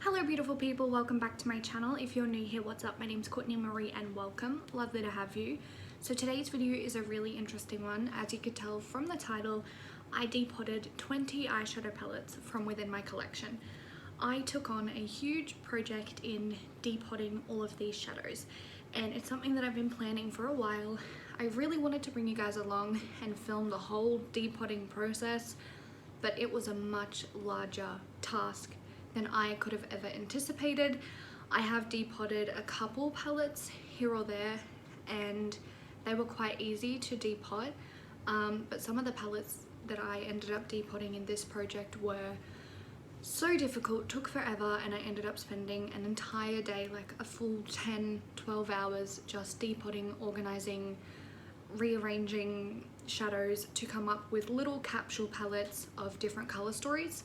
Hello beautiful people, welcome back to my channel. If you're new here, what's up? My name's Courtney Marie and welcome. Lovely to have you. So today's video is a really interesting one. As you could tell from the title, I depotted 20 eyeshadow palettes from within my collection. I took on a huge project in depotting all of these shadows, and it's something that I've been planning for a while. I really wanted to bring you guys along and film the whole depotting process, but it was a much larger task than I could have ever anticipated. I have depotted a couple palettes here or there and they were quite easy to depot, but some of the palettes that I ended up depotting in this project were so difficult, took forever, and I ended up spending an entire day, like a full 10-12 hours just depotting, organizing, rearranging shadows to come up with little capsule palettes of different color stories.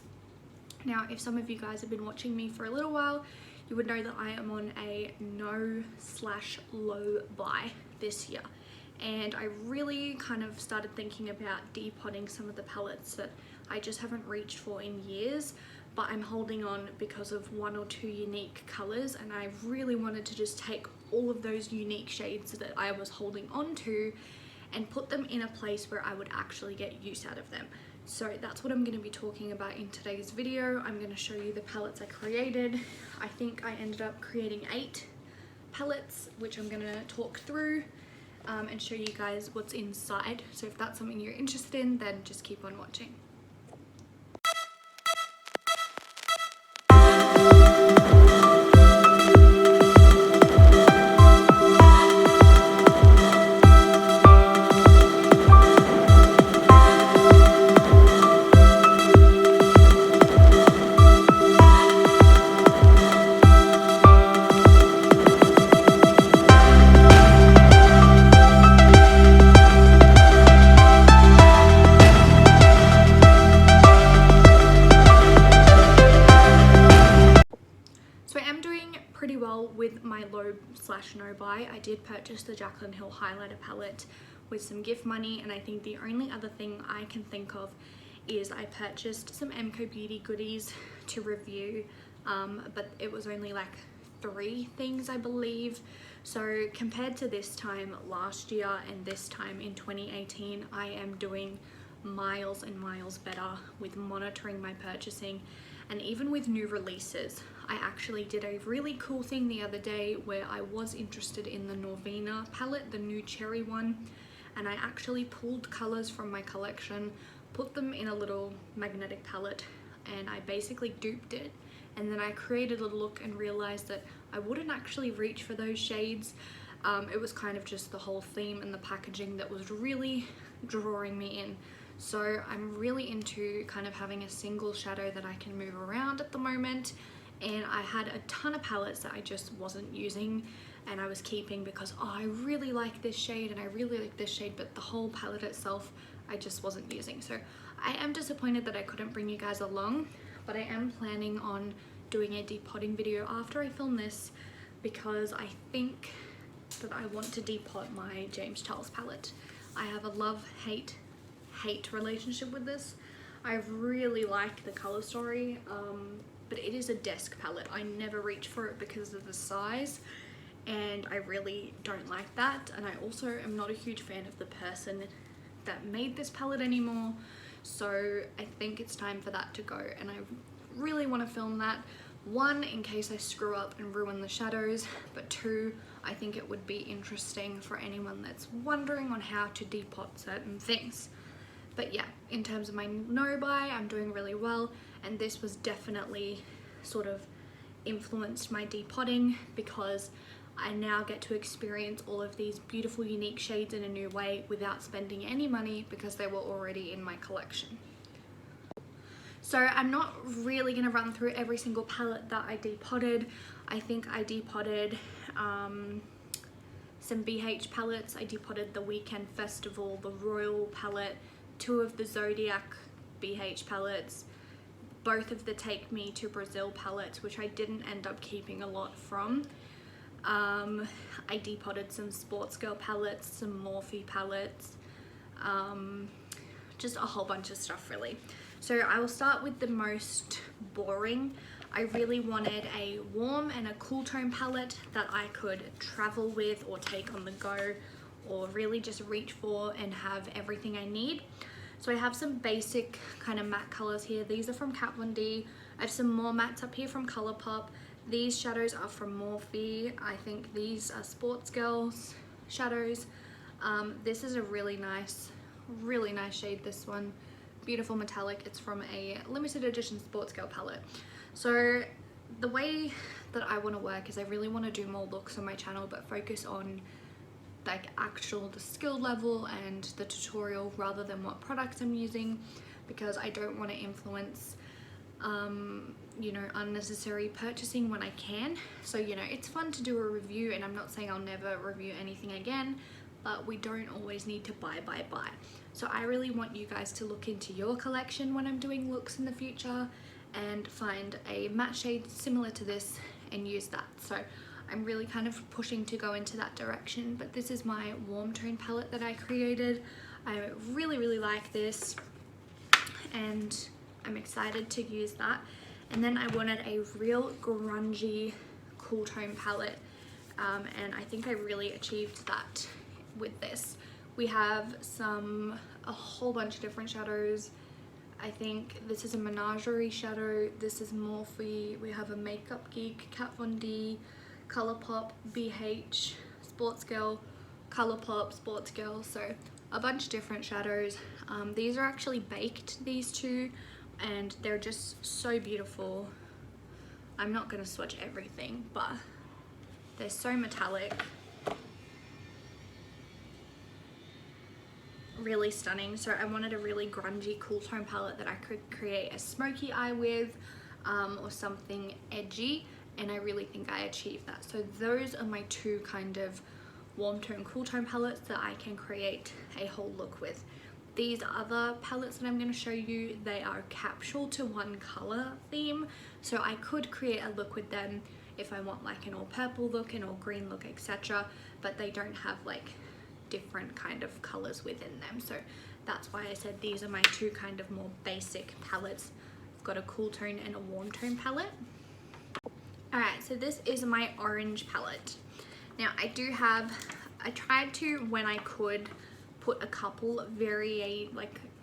Now, if some of you guys have been watching me for a little while, you would know that I am on a no/low buy this year. And I really kind of started thinking about depotting some of the palettes that I just haven't reached for in years, but I'm holding on because of one or two unique colors, and I really wanted to just take all of those unique shades that I was holding on to and put them in a place where I would actually get use out of them. So that's what I'm going to be talking about in today's video. I'm going to show you the palettes I created. I think I ended up creating 8 palettes, which I'm going to talk through and show you guys what's inside. So if that's something you're interested in, then just keep on watching. Pretty well with my low/no buy. I did purchase the Jaclyn Hill highlighter palette with some gift money, and I think the only other thing I can think of is I purchased some MCO Beauty goodies to review, but it was only like 3 things, I believe. So compared to this time last year and this time in 2018, I am doing miles and miles better with monitoring my purchasing. And even with new releases, I actually did a really cool thing the other day where I was interested in the Norvina palette, the new cherry one, and I actually pulled colors from my collection, put them in a little magnetic palette, and I basically duped it. And then I created a look and realized that I wouldn't actually reach for those shades. It was kind of just the whole theme and the packaging that was really drawing me in. So I'm really into kind of having a single shadow that I can move around at the moment, and I had a ton of palettes that I just wasn't using and I was keeping because, oh, I really like this shade and I really like this shade, but the whole palette itself I just wasn't using. So I am disappointed that I couldn't bring you guys along, but I am planning on doing a depotting video after I film this because I think that I want to depot my James Charles palette. I have a love-hate relationship with this. I really like the color story, but it is a desk palette. I never reach for it because of the size, and I really don't like that. And I also am not a huge fan of the person that made this palette anymore, so I think it's time for that to go, and I really want to film that. 1, in case I screw up and ruin the shadows, but 2, I think it would be interesting for anyone that's wondering on how to depot certain things. But yeah, in terms of my no buy, I'm doing really well, and this was definitely sort of influenced my depotting because I now get to experience all of these beautiful unique shades in a new way without spending any money because they were already in my collection. So I'm not really going to run through every single palette that I depotted. I think I depotted some BH palettes. I depotted the Weekend Festival, the Royal palette, 2 of the Zodiac BH palettes, both of the Take Me to Brazil palettes, which I didn't end up keeping a lot from. I depotted some Sports Girl palettes, some Morphe palettes, just a whole bunch of stuff really. So I will start with the most boring. I really wanted a warm and a cool tone palette that I could travel with or take on the go, or really just reach for and have everything I need. So I have some basic kind of matte colors here. These are from Kat Von D. I have some more mattes up here from Colourpop. These shadows are from Morphe. I think these are Sports Girls shadows. This is a really nice shade, this one. Beautiful metallic. It's from a limited edition Sports Girl palette. So the way that I want to work is I really want to do more looks on my channel, but focus on like the skill level and the tutorial rather than what products I'm using, because I don't want to influence you know, unnecessary purchasing when I can. So, you know, it's fun to do a review, and I'm not saying I'll never review anything again, but we don't always need to buy. So I really want you guys to look into your collection when I'm doing looks in the future and find a matte shade similar to this and use that. So I'm really kind of pushing to go into that direction, but this is my warm tone palette that I created. I really like this, and I'm excited to use that. And then I wanted a real grungy cool tone palette, and I think I really achieved that with this. We have a whole bunch of different shadows. I think this is a Menagerie shadow, this is Morphe, we have a Makeup Geek, Kat Von D, Colourpop, BH, Sports Girl, Colourpop, Sports Girl, so a bunch of different shadows. These are actually baked, these two, and they're just so beautiful. I'm not going to swatch everything, but they're so metallic. Really stunning. So I wanted a really grungy cool tone palette that I could create a smoky eye with, or something edgy, and I really think I achieved that. So those are my two kind of warm tone cool tone palettes that I can create a whole look with. These other palettes that I'm going to show you, they are capsule to one color theme, so I could create a look with them if I want like an all purple look, an all green look, etc., but they don't have like different kind of colors within them. So that's why I said these are my two kind of more basic palettes. I've got a cool tone and a warm tone palette. Alright, so this is my orange palette. Now I tried to, when I could, put a couple of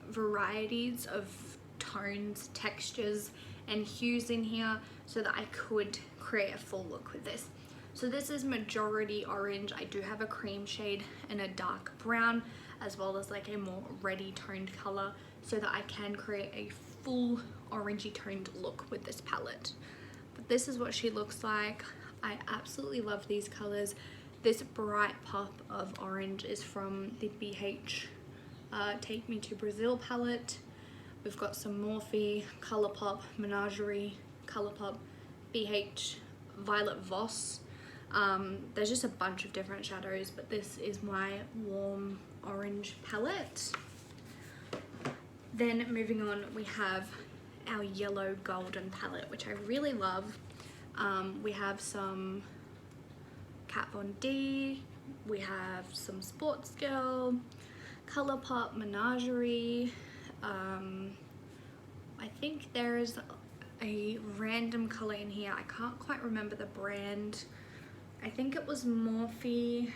varieties of tones, textures and hues in here so that I could create a full look with this. So this is majority orange. I do have a cream shade and a dark brown, as well as like a more reddy toned color, so that I can create a full orangey toned look with this palette. But this is what she looks like. I absolutely love these colors. This bright pop of orange is from the BH Take Me to Brazil palette. We've got some Morphe, Colourpop, Menagerie, Colourpop, BH, Violet Voss. There's just a bunch of different shadows, but this is my warm orange palette. Then moving on, we have our yellow golden palette, which I really love. We have some Kat Von D, we have some Sports Girl, Colourpop, Menagerie. I think there's a random color in here. I can't quite remember the brand. I think it was Morphe,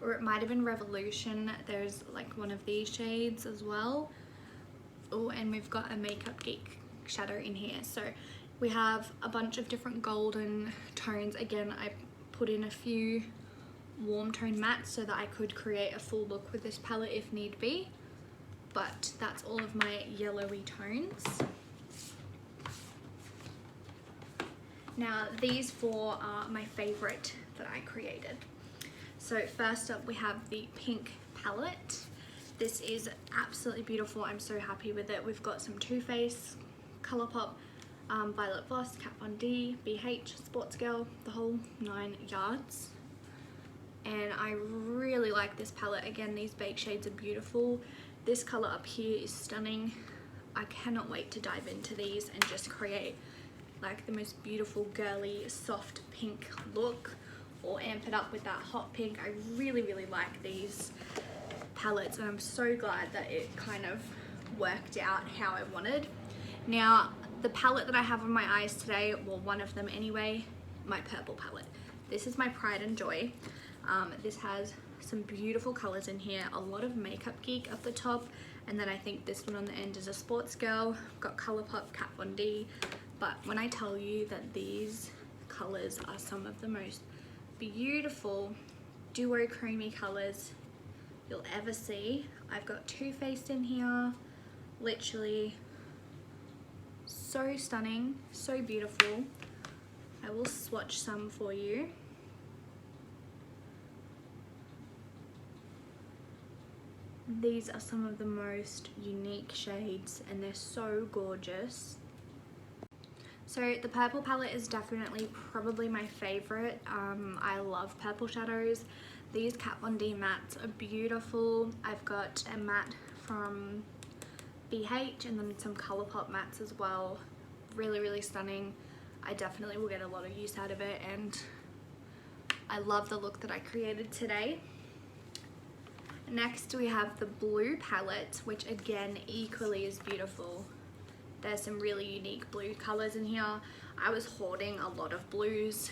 or it might have been Revolution. There's like one of these shades as well. Oh, and we've got a Makeup Geek shadow in here. So we have a bunch of different golden tones. Again, I put in a few warm tone mattes so that I could create a full look with this palette if need be. But that's all of my yellowy tones. Now these four are my favorite that I created. So first up we have the pink palette. This is absolutely beautiful. I'm so happy with it. We've got some Too Faced, Colourpop, Violet Voss, Kat Von D, BH, Sports Girl, the whole 9 yards. And I really like this palette. Again, these baked shades are beautiful. This color up here is stunning. I cannot wait to dive into these and just create like the most beautiful girly soft pink look, or amp it up with that hot pink. I really like these palettes, and I'm so glad that it kind of worked out how I wanted. Now the palette that I have on my eyes today, well, one of them anyway, my purple palette. This is my Pride and Joy. This has some beautiful colors in here, a lot of Makeup Geek at the top, and then I think this one on the end is a Sports Girl. Got Colourpop, Kat Von D. But when I tell you that these colors are some of the most beautiful duochrome colors you'll ever see. I've got Too Faced in here, literally so stunning, so beautiful. I will swatch some for you. These are some of the most unique shades and they're so gorgeous. So the purple palette is definitely probably my favorite. I love purple shadows. These Kat Von D mattes are beautiful. I've got a matte from BH and then some Colourpop mattes as well. Really, really stunning. I definitely will get a lot of use out of it and I love the look that I created today. Next we have the blue palette, which again equally is beautiful. There's some really unique blue colors in here. I was hoarding a lot of blues,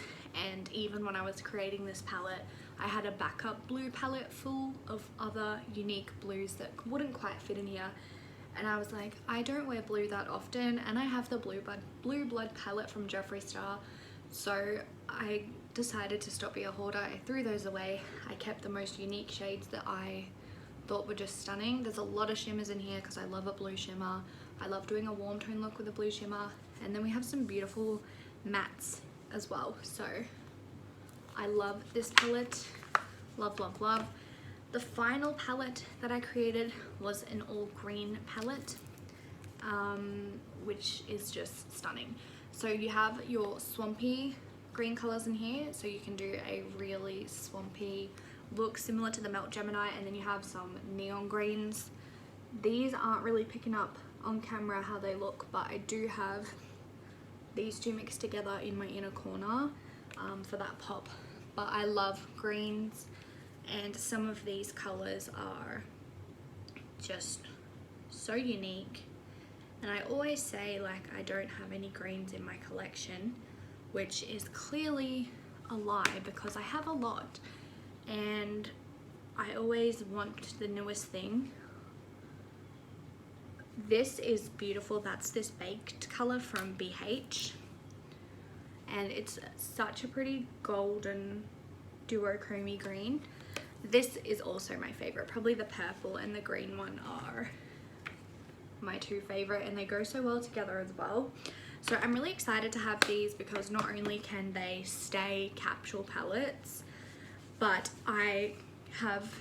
and even when I was creating this palette, I had a backup blue palette full of other unique blues that wouldn't quite fit in here. And I was like, I don't wear blue that often, and I have the Blue Blood palette from Jeffree Star, so I decided to stop being a hoarder. I threw those away. I kept the most unique shades that I thought were just stunning. There's a lot of shimmers in here because I love a blue shimmer. I love doing a warm tone look with a blue shimmer, and then we have some beautiful mattes as well. So I love this palette, love, love, love. The final palette that I created was an all green palette, which is just stunning. So you have your swampy green colors in here, so you can do a really swampy look similar to the Melt Gemini, and then you have some neon greens. These aren't really picking up on camera how they look, but I do have these two mixed together in my inner corner for that pop. But I love greens, and some of these colors are just so unique. And I always say, like, I don't have any greens in my collection, which is clearly a lie because I have a lot, and I always want the newest thing. This is beautiful. That's this baked color from BH, and it's such a pretty golden duochrome green. This is also my favorite. Probably the purple and the green one are my two favorite, and they go so well together as well. So I'm really excited to have these because not only can they stay capsule palettes, but I have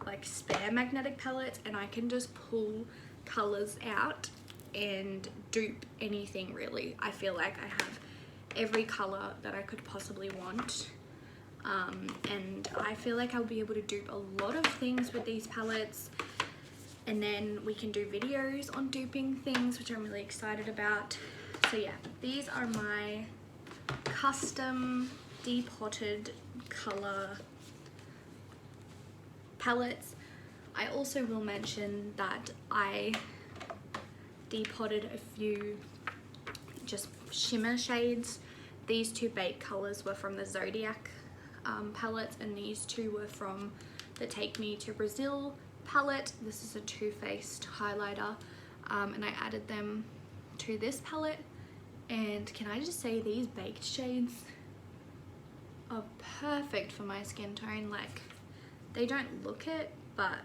like spare magnetic palettes and I can just pull colors out and dupe anything really. I feel like I have every color that I could possibly want, and I feel like I'll be able to dupe a lot of things with these palettes, and then we can do videos on duping things, which I'm really excited about. So yeah, these are my custom depotted color palettes. I also will mention that I depotted a few just shimmer shades. These two baked colors were from the Zodiac palettes, and these two were from the Take Me to Brazil palette. This is a Too Faced highlighter, and I added them to this palette. And can I just say, these baked shades are perfect for my skin tone. Like, they don't look it, but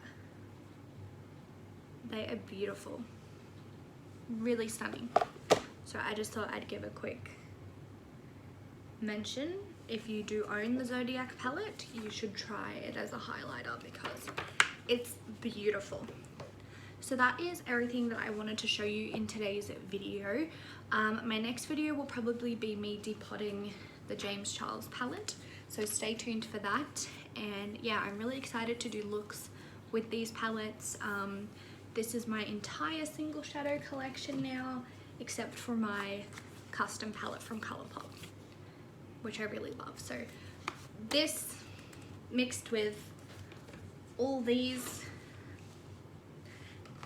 they are beautiful, really stunning. So I just thought I'd give a quick mention. If you do own the Zodiac palette, you should try it as a highlighter because it's beautiful. So that is everything that I wanted to show you in today's video. My next video will probably be me depotting the James Charles palette, so stay tuned for that. And yeah, I'm really excited to do looks with these palettes. This is my entire single shadow collection now, except for my custom palette from Colourpop, which I really love. So this mixed with all these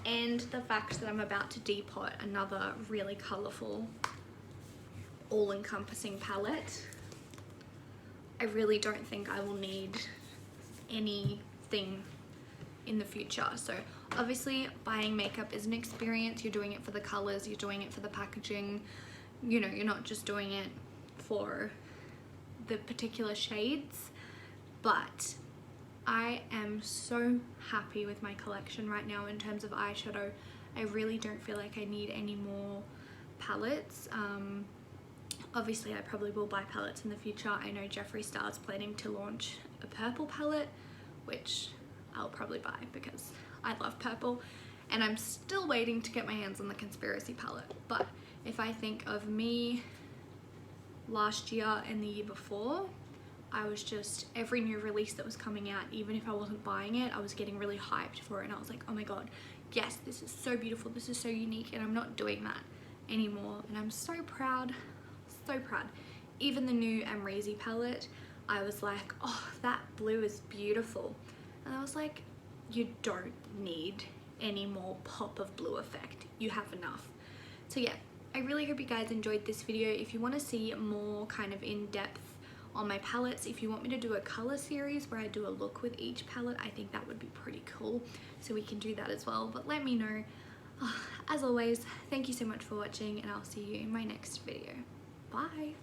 and the fact that I'm about to depot another really colourful, all-encompassing palette, I really don't think I will need anything in the future. So obviously buying makeup is an experience. You're doing it for the colours, you're doing it for the packaging, you know, you're not just doing it for the particular shades. But I am so happy with my collection right now in terms of eyeshadow. I really don't feel like I need any more palettes. Obviously I probably will buy palettes in the future. I know Jeffree Star's planning to launch a purple palette, which I'll probably buy because I love purple, and I'm still waiting to get my hands on the Conspiracy palette. But if I think of me last year and the year before, I was just, every new release that was coming out, even if I wasn't buying it, I was getting really hyped for it, and I was like, oh my god, yes, this is so beautiful, this is so unique, and I'm not doing that anymore, and I'm so proud, so proud. Even the new Amrezy palette, I was like, oh, that blue is beautiful, and I was like, you don't need any more pop of blue effect, you have enough. So yeah, I really hope you guys enjoyed this video. If you want to see more kind of in-depth on my palettes, if you want me to do a color series where I do a look with each palette, I think that would be pretty cool, so we can do that as well. But let me know. As always, thank you so much for watching, and I'll see you in my next video. Bye.